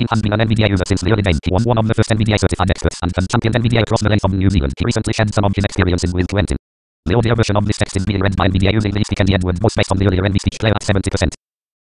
has been an NVDA user since the early days. He won one of the first NVDA certified experts and championed NVDA across the length of New Zealand. He recently shared some of his experiences with Quentin. The audio version of this text is being read by NVDA using the Speak NV Edward voice based on the earlier NV speech player at 70%.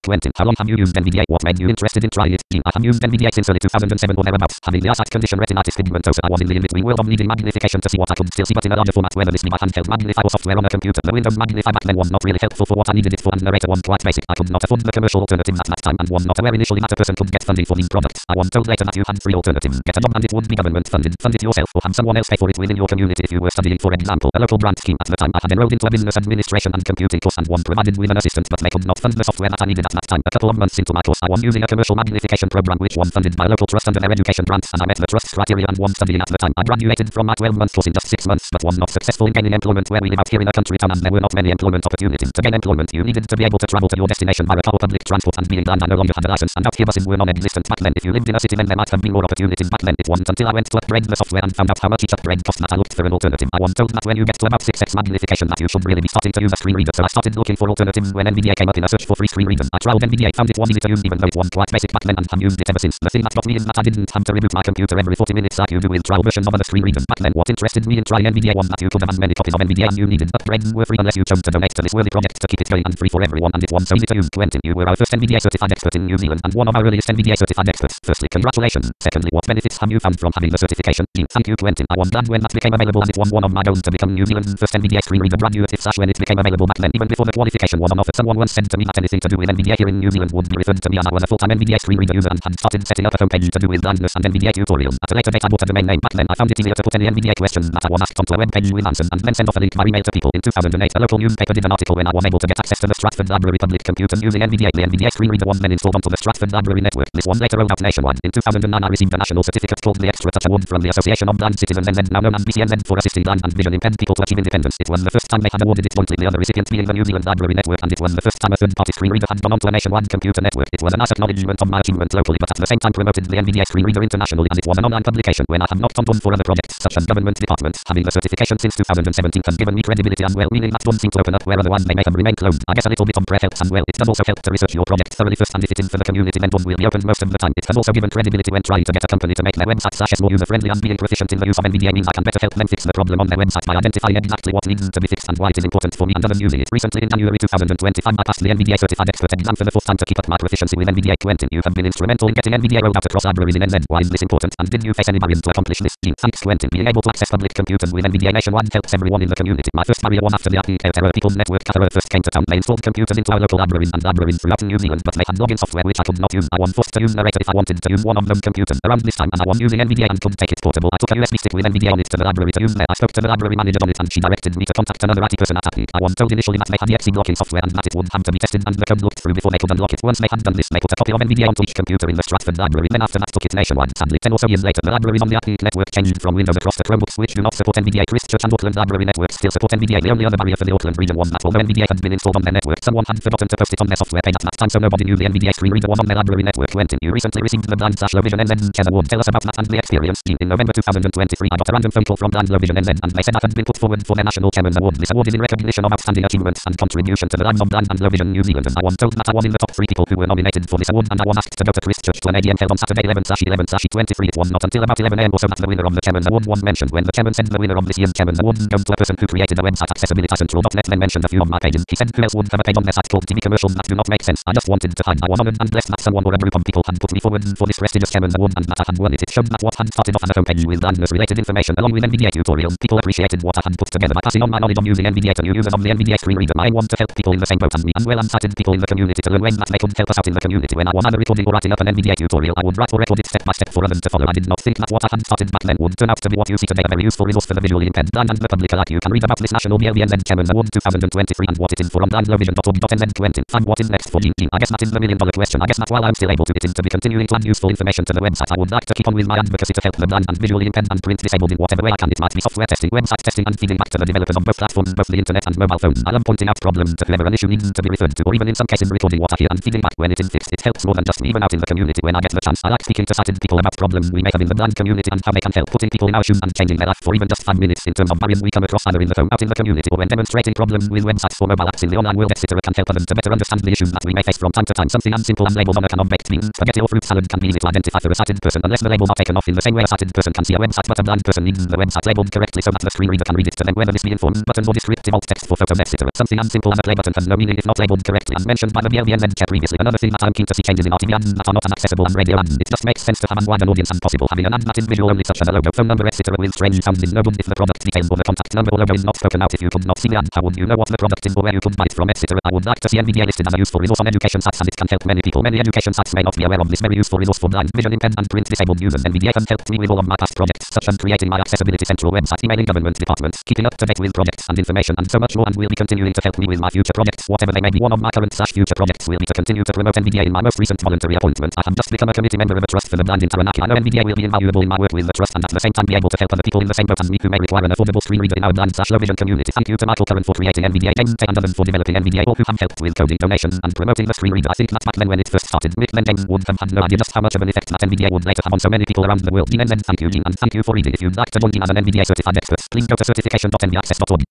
Quentin, how long have you used NVDA? What made you interested in trying it? I have used NVDA since early 2007 or thereabouts. Having the eyesight condition retinitis pigmentosa, I was in the in-between world of needing magnification to see what I could still see but in a larger format, whether this be my handheld magnifier or software on a computer. The Windows Magnify back then was not really helpful for what I needed it for, and narrator was quite basic. I could not afford the commercial alternative at that time and was not aware initially that a person could get funding for these products. I was told later that you had three alternatives. Get a job and it would be government funded. Fund it yourself or have someone else pay for it within your community if you were studying, for example, a local grant scheme. At the time I had enrolled into a business administration and computing course and was provided with an assistant, but they could not fund the software that I needed at that time. A couple of months into my course, I was using a commercial magnification program which was funded by a local trust under their education grants, and I met the trust criteria and was studying at the time. I graduated from my 12-month course in just 6 months, but was not successful in gaining employment where we live out here in a country town, and there were not many employment opportunities. To gain employment, you needed to be able to travel to your destination by a car or public transport, and being blind, I no longer had a license, and out here buses were non-existent back then. If you lived in a city, then there might have been more opportunities back then. It wasn't until I went to upgrade the software and found out how much each upgrade cost that I looked for an alternative. I was told that when you get to about 6x magnification that you should really be starting to use a screen reader, so I started looking for alternatives when NVDA came up in a search for free screen readers. I trialed NVDA, found it was easy to use even though it was quite basic back then, and have used it ever since. The thing that got me is that I didn't have to reboot my computer every 40 minutes like you do with trial versions of other screen readers. Back then what interested me in trying NVDA was that you could have as many copies of NVDA as you needed. Upgrades were free unless you chose to donate to this worthy project to keep it going, and free for everyone, and it was so easy to use. Quentin, you were our first NVDA certified expert in New Zealand and one of our earliest NVDA certified experts. Firstly, congratulations. Secondly, what benefits have you found from having the certification? Thank you, Quentin. I was glad when that became available, and it was one of my goals to become New Zealand's first NVDA screen reader graduate if when it became available back then. Even before the qualification was on offer, someone once said to me that anything to do with NVDA here in New Zealand would be referred to me, and I was a full-time NVDA screen reader user and had started setting up a homepage to do with blindness and NVDA tutorials. At a later date I bought a domain name. Back then I found it easier to put any NVDA questions that I was asked onto a web page with answers and then send off a link by email to people. In 2008 a local newspaper did an article when I was able to get access to the Stratford Library public computers using NVDA. The NVDA screen reader was then installed onto the Stratford Library network. This was later rolled out nationwide. In 2009 I received a national certificate called the Extra Touch Award from the Association of Blind Citizens, and then now known as BCNZ, for assisting blind and vision impaired people to achieve independence. It was the first time they had awarded it jointly, the other recipient being the New Zealand Library Network, and it was the first time a third-party screen reader had gone onto a nationwide computer network. It was a nice acknowledgement of my achievement locally, but at the same time promoted the NVDA screen reader internationally, and it was an online publication when I have not done one for other projects such as government departments. Having the certification since 2017 has given me credibility and well-meaning that one seem to open up where otherwise they may have remained closed. I guess a little bit of prayer helps, and well, it does also help to research your project thoroughly first, and if it's in for the community then one will be opened most of the time. It has also given credibility when trying to get a company to make their website more user-friendly, and being proficient in the use of NVDA means I can better help them fix the problem on their website by identifying exactly what needs to be fixed and why it is important for me and others using it. Recently in January 2025 I passed the NVDA certified expert exam for the fourth time to keep up my proficiency with NVDA. Quentin, you have been instrumental in getting NVDA rolled out across libraries in NZ. Why is this important, and did you face any barriers to accomplish this? Thanks, Quentin. Being able to access public computers with NVDA nationwide helps everyone in the community. My first barrier was after the Aotearoa People's Network Aotearoa first came to town. They installed computers into our local libraries and libraries throughout New Zealand, but they had login software which I could not use. I was forced to use Narrator if I wanted to use one of those computers. Around this time, and I was using NVDA and could take it portable, I took a USB stick with NVDA on it to the library to use there. I spoke to the library manager on it, and she directed me to contact another IT person at API. I was told initially that they had the XE blocking software and that it would have to be tested and the code looked through before they could unlock it. Once they had done this, they put a copy of NVDA onto each computer in the Stratford Library. Then after that took it nationwide. Sadly, 10 or so years later, the libraries on the API network changed from Windows across to Chromebooks which do not support NVDA. Christchurch and Auckland Library networks still support NVDA. The only other barrier for the Auckland region was that although NVDA had been installed on their network, someone had forgotten to post it on their software page at that time, so nobody knew the NVDA screen reader was on their library network. Quentin, you recently received the Blind/Low Vision NZ Chair Award. Tell us about that and the experience. In November 2023, I got a random phone call from Blind/Low Vision NZ, and they said I had been put forward for their National Chairman's Award. This award is in recognition of outstanding achievements and contribution to the lives of blind and low vision New Zealanders. I was told that I was in the top 3 people who were nominated for this award, and I was asked to go to Christchurch to an AGM held on Saturday 11/11/23. It was not until about 11 AM or so that the winner of the Chairman's Award was mentioned. When the chairman said the winner of this year's Chairman's Award goes to a person who created a website accessibilitycentral.net, then mentioned a few of my pages. He said who else would have a page on their site called TV commercials that do not make sense. I just wanted to hide. I was honored and blessed that someone or a group of people had put me forward for this prestigious Chairman's Award and that I had won it. It showed that what had started off on a homepage with blindness related information along with NVDA tutorials, people appreciated what I had put together by passing on my knowledge of using NVDA to new users of the NVDA screen reader. I want to help people in the same boat as me, and well and sighted people in the community to learn ways that they could help us out in the community. When I was either recording or writing up an NVDA tutorial, I would write or record it step by step for others to follow. I did not think that what I had started back then would turn out to be what you see today, a very useful resource for the visually impaired, blind and the public alike. You can read about this National BLBNZ Chairman's Award 2023 and what it is for on blindlowvision.org.nz. Quentin, find what is next for you. I guess that is the $1,000,000 question. I guess that while I'm still able to, it is to be continuing to add useful information to the website. I would like to keep on with my advocacy to help the blind and visually impaired and print disabled in whatever way I can. It might be software testing, website testing, and feeding back to the developers of both platforms, both the internet and mobile phones. I love pointing out problems to whoever an issue needs to be referred to, or even in some cases recording what I hear and feeding back when it is fixed. It helps more than just me, even out in the community when I get the chance. I like speaking to certain people about problems we may have in the blind community and how they can help, putting people in our shoes and changing their life for even just 5 minutes. In terms of barriers we come across either in the phone, out in the community, or when demonstrating problems with websites or mobile apps in the online world, etc. can help others to better understand the issues that we may face from time to time. Something as simple as labels on a can of baked beans, spaghetti or fruit salad can be easy to identify for a sighted person unless the labels are taken off in the same way a sighted person can see a website, but a blind person needs the website labeled correctly so that the screen reader can read it to them, whether this be in forms, buttons or descriptive alt text for photos, etc. Something as simple as a play button has no meaning if not labeled correctly, as mentioned by the BLBN chat previously. Another thing that I'm keen to see changes in are TV ads that are not as accessible as radio ads. It just makes sense to have as wide an audience as possible. Having an ad that is visual only, such as a logo, phone number, etc. with strange sounds is no good if the product details or the contact number or logo is not spoken out. If you could not see the ad, how would you know what the product is or where you could buy it from, etc. I would like to see NVDA listed as a useful resource on education sites, and it can help many people. Many education sites may not be aware of this very useful resource for blind, vision impaired and print disabled users. NVDA has helped me with all of my past projects, such as creating my Accessibility Central website, emailing government departments, keeping up to date with projects and information, and so much more, and will be continuing to help me with my future projects, whatever they may be. One of my current/future projects will be to continue to promote NVDA. In my most recent voluntary appointment, I have just become a committee member of a trust for the blind in Taranaki. I know NVDA will be invaluable in my work with the trust, and at the same time be able to help other people in the same boat as me who may require an affordable screen reader in our blind/low vision community. Thank you to Michael Curran for creating NVDA, James Tay and others for developing NVDA, all who have helped with coding, donations, and promoting the screen reader. I think that back then when it first started, Mick and James would have had no idea just how much of an effect that NVDA would later have on so many people around the world. Dean, thank you, Dean, and thank you for reading. If you'd like to join Dean as an NVDA certified expert, please go to certification.nvaccess.org.